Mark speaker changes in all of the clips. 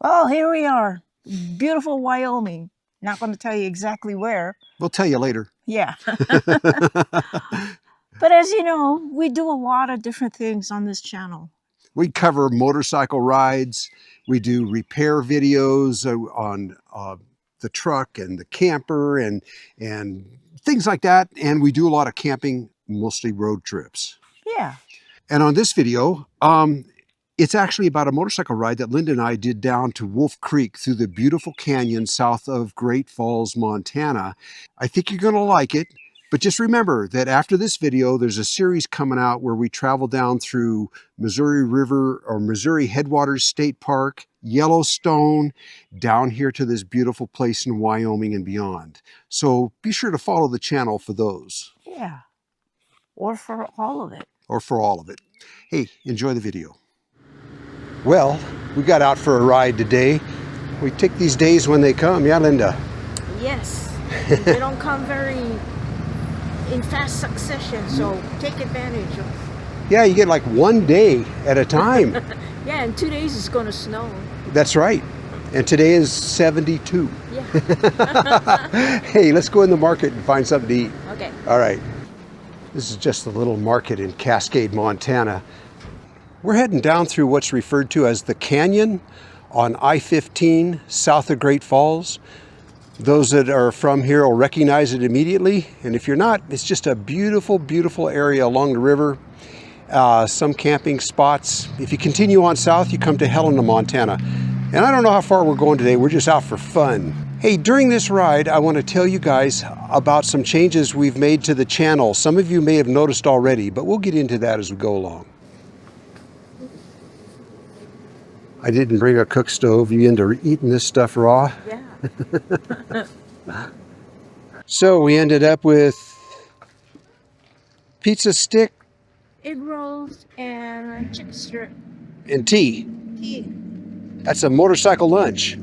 Speaker 1: Oh, here we are. Beautiful Wyoming. Not going to tell you exactly where.
Speaker 2: We'll tell you later.
Speaker 1: Yeah. But as you know, we do a lot of different things on this channel.
Speaker 2: We cover motorcycle rides. We do repair videos on the truck and the camper and things like that. And we do a lot of camping, mostly road trips.
Speaker 1: Yeah.
Speaker 2: And on this video, it's actually about a motorcycle ride that Linda and I did down to Wolf Creek through the beautiful canyon south of Great Falls, Montana. I think you're going to like it, but just remember that after this video, there's a series coming out where we travel down through Missouri River or Missouri Headwaters State Park, Yellowstone, down here to this beautiful place in Wyoming and beyond. So be sure to follow the channel for those.
Speaker 1: Yeah. Or for all of it.
Speaker 2: Or for all of it. Hey, enjoy the video. Well, we got out for a ride today. We take these days when they come, yeah, Linda?
Speaker 1: Yes. They don't come very in fast succession, so take advantage of.
Speaker 2: Yeah, you get like one day at a time.
Speaker 1: Yeah, in 2 days it's going to snow.
Speaker 2: That's right. And today is 72.
Speaker 1: Yeah.
Speaker 2: Hey, let's go in the market and find something to eat.
Speaker 1: Okay.
Speaker 2: All right. This is just a little market in Cascade, Montana. We're heading down through what's referred to as the canyon on I-15 south of Great Falls. Those that are from here will recognize it immediately. And if you're not, it's just a beautiful, beautiful area along the river. Some camping spots. If you continue on south, you come to Helena, Montana. And I don't know how far we're going today. We're just out for fun. Hey, during this ride, I want to tell you guys about some changes we've made to the channel. Some of you may have noticed already, but we'll get into that as we go along. I didn't bring a cook stove. You into eating this stuff raw?
Speaker 1: Yeah.
Speaker 2: So we ended up with pizza stick,
Speaker 1: Egg rolls and chicken strip.
Speaker 2: and tea.
Speaker 1: Tea.
Speaker 2: That's a motorcycle lunch.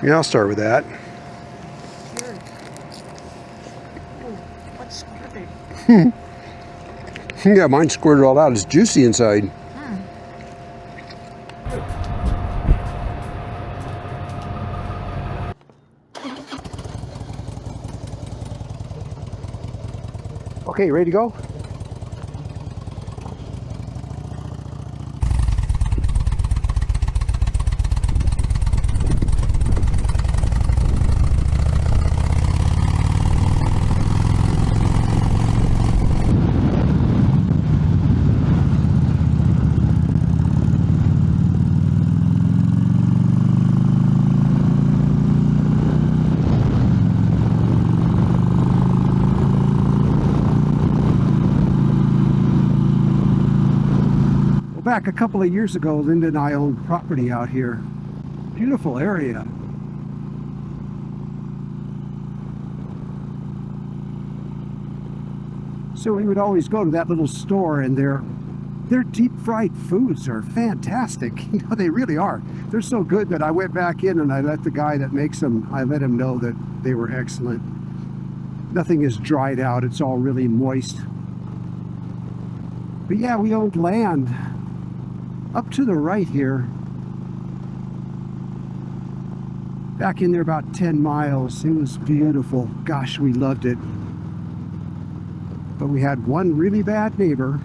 Speaker 2: Yeah, I'll start with that.
Speaker 1: Sure. Oh, what's squirted?
Speaker 2: Yeah, mine squirted all out. It's juicy inside. Okay, ready to go? Back a couple of years ago, Linda and I owned property out here. Beautiful area. So we would always go to that little store, and their deep fried foods are fantastic. You know, they really are. They're so good that I went back in and I let the guy that makes them, I let him know that they were excellent. Nothing is dried out. It's all really moist. But yeah, we owned land up to the right here, back in there about 10 miles. It was beautiful. Gosh, we loved it. But we had one really bad neighbor,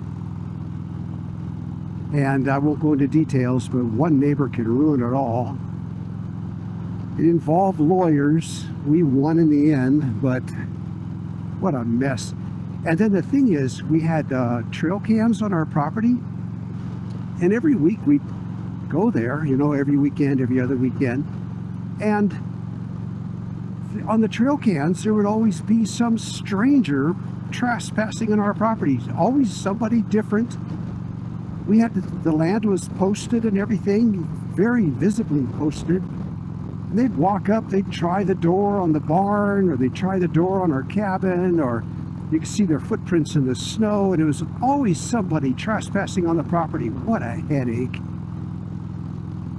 Speaker 2: and I won't go into details, but one neighbor can ruin it all. It involved lawyers. We won in the end, but what a mess. And then the thing is, we had trail cams on our property. And every week we'd go there, you know, every weekend, every other weekend. And on the trail cans, there would always be some stranger trespassing on our property. Always somebody different. We had the land was posted and everything, very visibly posted. And they'd walk up, they'd try the door on the barn, or they'd try the door on our cabin, or you could see their footprints in the snow, and it was always somebody trespassing on the property. What a headache.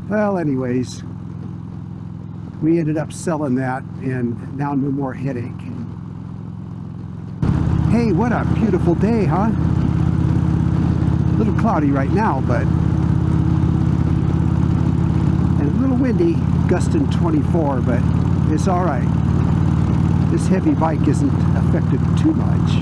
Speaker 2: Well, anyways, We ended up selling that, and now no more headache. Hey, what a beautiful day, huh? A little cloudy right now, but and a little windy, gusting 24, but it's all right. This heavy bike isn't affected too much.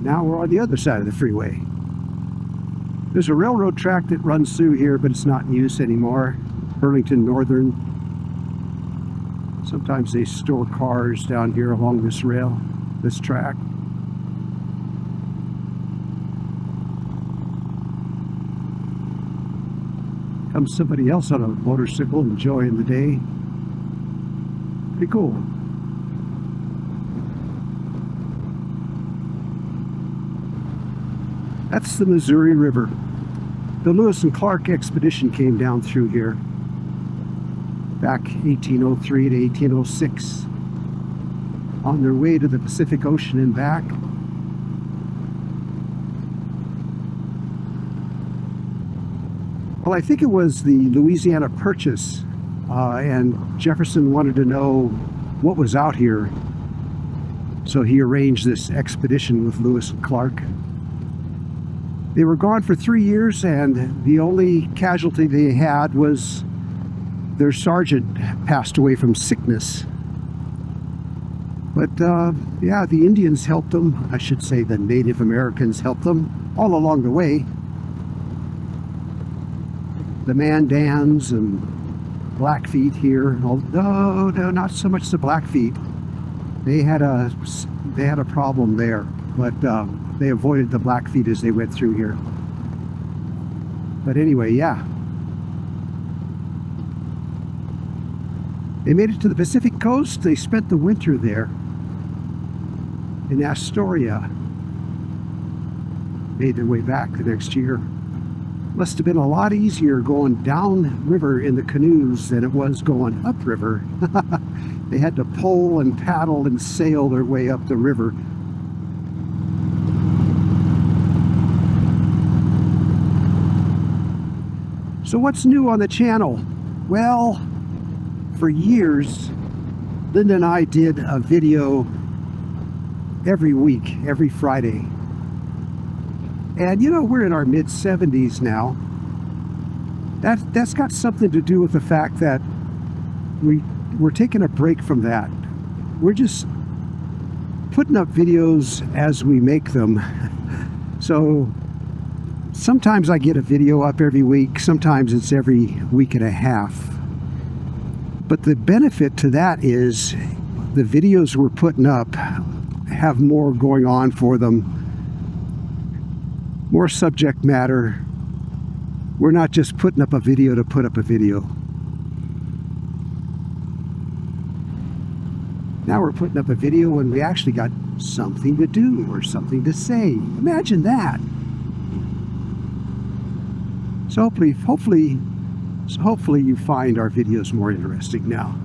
Speaker 2: Now we're on the other side of the freeway. There's a railroad track that runs through here, but it's not in use anymore. Burlington Northern. Sometimes they store cars down here along this track. Comes somebody else on a motorcycle enjoying the day. Pretty cool. That's the Missouri River. The Lewis and Clark expedition came down through here back 1803 to 1806 on their way to the Pacific Ocean and back. Well, I think it was the Louisiana Purchase, and Jefferson wanted to know what was out here, so he arranged this expedition with Lewis and Clark. They were gone for 3 years, and the only casualty they had was their sergeant passed away from sickness. But yeah, the Indians helped them. I should say the Native Americans helped them all along the way. The Mandans and Blackfeet here. No, not so much the Blackfeet. They had a problem there, but they avoided the Blackfeet as they went through here. But anyway, yeah. They made it to the Pacific coast. They spent the winter there in Astoria. Made their way back the next year. Must have been a lot easier going down river in the canoes than it was going upriver. They had to pole and paddle and sail their way up the river. So what's new on the channel? Well, for years, Linda and I did a video every week, every Friday. And you know, we're in our mid-70s now. That's got something to do with the fact that we're taking a break from that. We're just putting up videos as we make them. So sometimes I get a video up every week, sometimes it's every week and a half. But the benefit to that is the videos we're putting up have more going on for them, more subject matter. We're not just putting up a video to put up a video. Now we're putting up a video when we actually got something to do or something to say. Imagine that. So hopefully you find our videos more interesting now.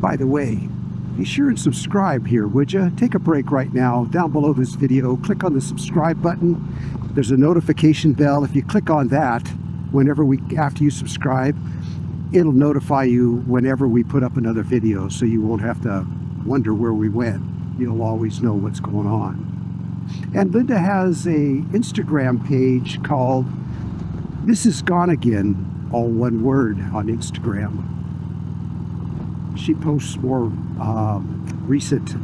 Speaker 2: By the way, be sure and subscribe here, would you? Take a break right now. Down below this video, click on the subscribe button. There's a notification bell. If you click on that, after you subscribe, it'll notify you whenever we put up another video, so you won't have to wonder where we went. You'll always know what's going on. And Linda has a Instagram page called Mrs. Gonagain, all one word, on Instagram. She posts more recent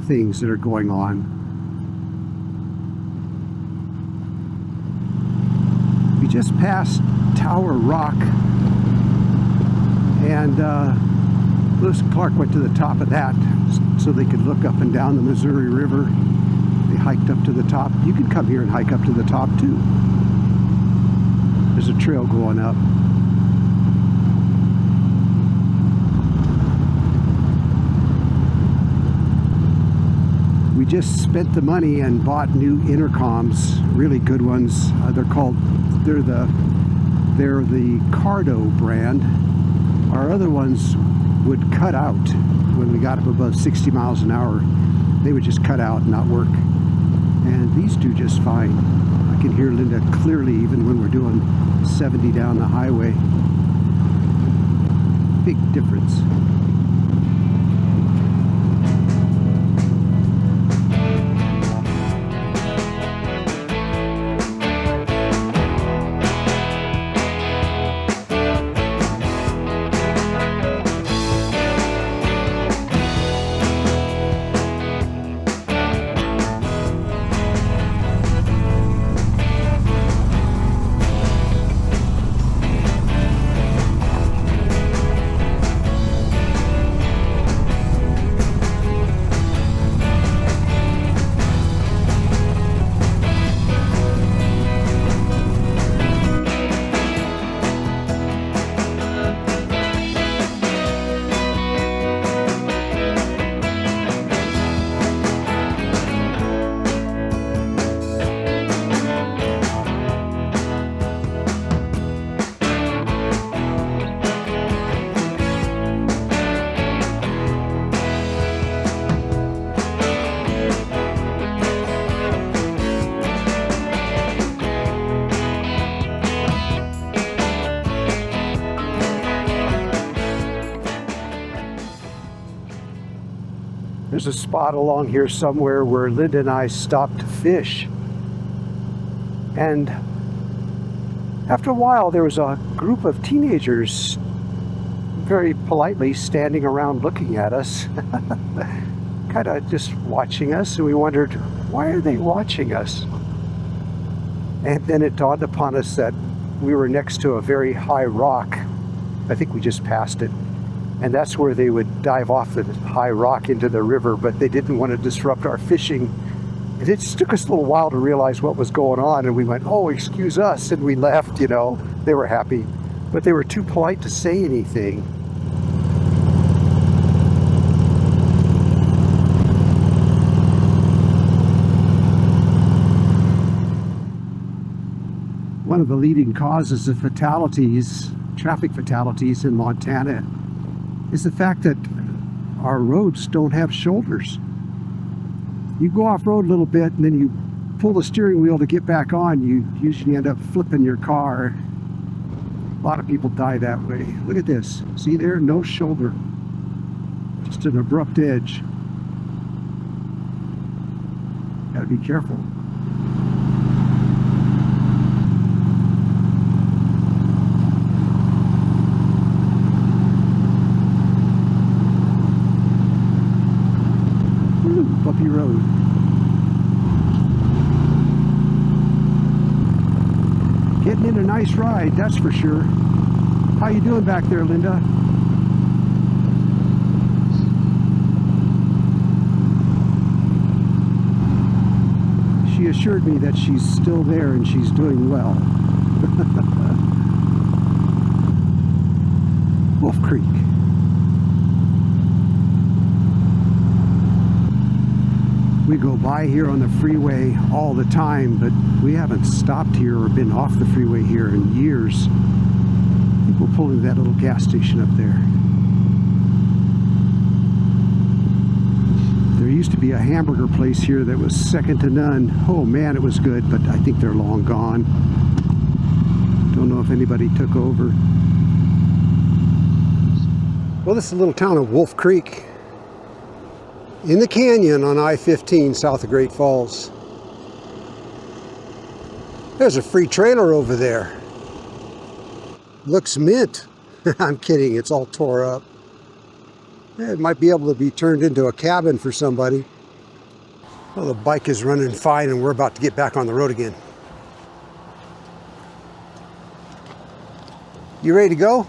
Speaker 2: things that are going on. We just passed Tower Rock, and Lewis and Clark went to the top of that so they could look up and down the Missouri River. They hiked up to the top. You can come here and hike up to the top too. There's a trail going up. We just spent the money and bought new intercoms, really good ones. They're the Cardo brand. Our other ones would cut out when we got up above 60 miles an hour. They would just cut out and not work. And these do just fine. I can hear Linda clearly even when we're doing 70 down the highway. Big difference. There's a spot along here somewhere where Linda and I stopped to fish. And after a while, there was a group of teenagers very politely standing around looking at us, kind of just watching us. And we wondered, why are they watching us? And then it dawned upon us that we were next to a very high rock. I think we just passed it. And that's where they would dive off the high rock into the river, but they didn't want to disrupt our fishing. And it just took us a little while to realize what was going on, and we went, oh, excuse us, and we left, you know. They were happy, but they were too polite to say anything. One of the leading causes of fatalities, traffic fatalities in Montana, is the fact that our roads don't have shoulders. You go off-road a little bit and then you pull the steering wheel to get back on, you usually end up flipping your car. A lot of people die that way. Look at this. See there? No shoulder. Just an abrupt edge. Gotta be careful. Bumpy road. Getting in a nice ride, that's for sure. How you doing back there, Linda? She assured me that she's still there and she's doing well. Wolf Creek. We go by here on the freeway all the time, but we haven't stopped here or been off the freeway here in years. I think we'll pull into that little gas station up there. There used to be a hamburger place here that was second to none. Oh man, it was good, but I think they're long gone. Don't know if anybody took over. Well, this is a little town of Wolf Creek, in the canyon on I-15 south of Great Falls. There's a free trailer over there. Looks mint. I'm kidding, it's all tore up. It might be able to be turned into a cabin for somebody. Well, the bike is running fine and we're about to get back on the road again. You ready to go?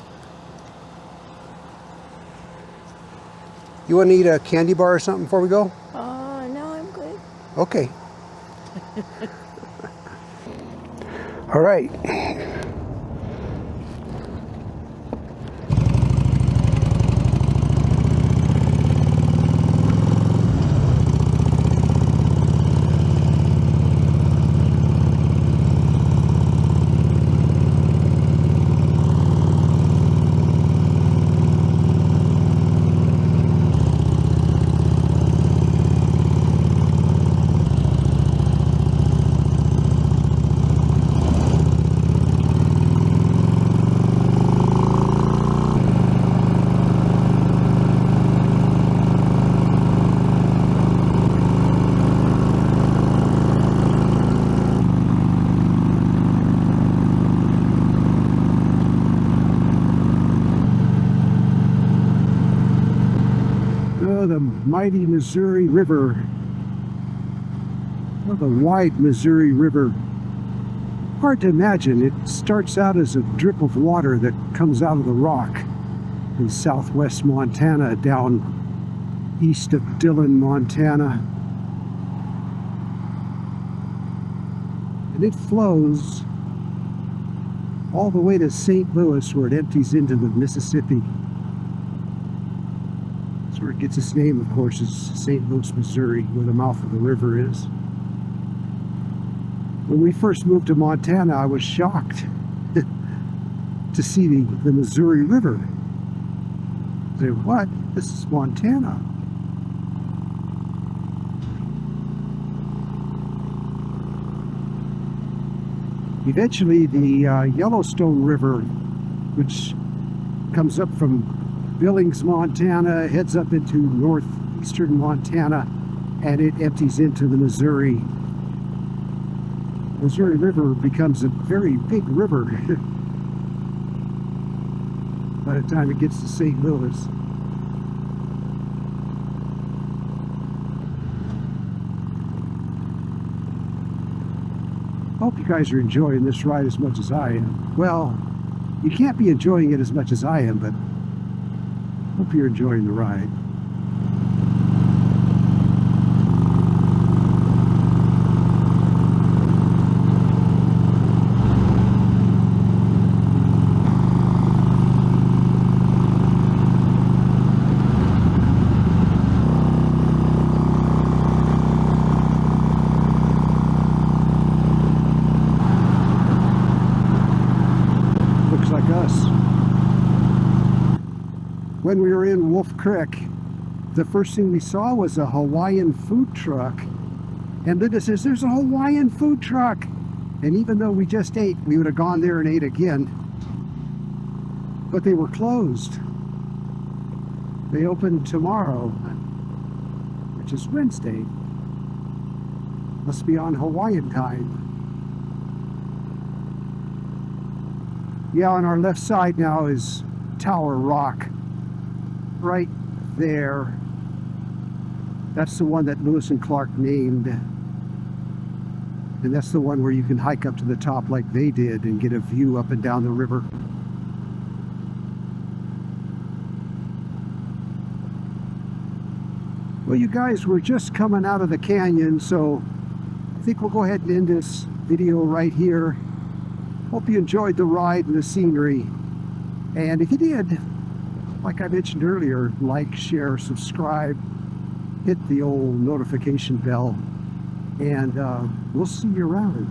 Speaker 2: You want to eat a candy bar or something before we go?
Speaker 1: No, I'm good.
Speaker 2: Okay. All right. mighty Missouri River. Well, the wide Missouri River. Hard to imagine. It starts out as a drip of water that comes out of the rock in southwest Montana, down east of Dillon, Montana. And it flows all the way to St. Louis, where it empties into the Mississippi. That's where it gets its name, of course, is St. Louis, Missouri, where the mouth of the river is. When we first moved to Montana, I was shocked to see the Missouri River. I said, what? This is Montana. Eventually, the Yellowstone River, which comes up from Billings, Montana, heads up into northeastern Montana, and it empties into the Missouri. Missouri River becomes a very big river by the time it gets to St. Louis. I hope you guys are enjoying this ride as much as I am. Well, you can't be enjoying it as much as I am, but I hope you're enjoying the ride. Like us. When we were in Wolf Creek, the first thing we saw was a Hawaiian food truck. And Linda says, there's a Hawaiian food truck. And even though we just ate, we would have gone there and ate again. But they were closed. They open tomorrow, which is Wednesday. Must be on Hawaiian time. Yeah, on our left side now is Tower Rock. Right there. That's the one that Lewis and Clark named. And that's the one where you can hike up to the top like they did and get a view up and down the river. Well, you guys, we're just coming out of the canyon, so I think we'll go ahead and end this video right here. Hope you enjoyed the ride and the scenery. And if you did, like I mentioned earlier, like, share, subscribe, hit the old notification bell, and we'll see you around.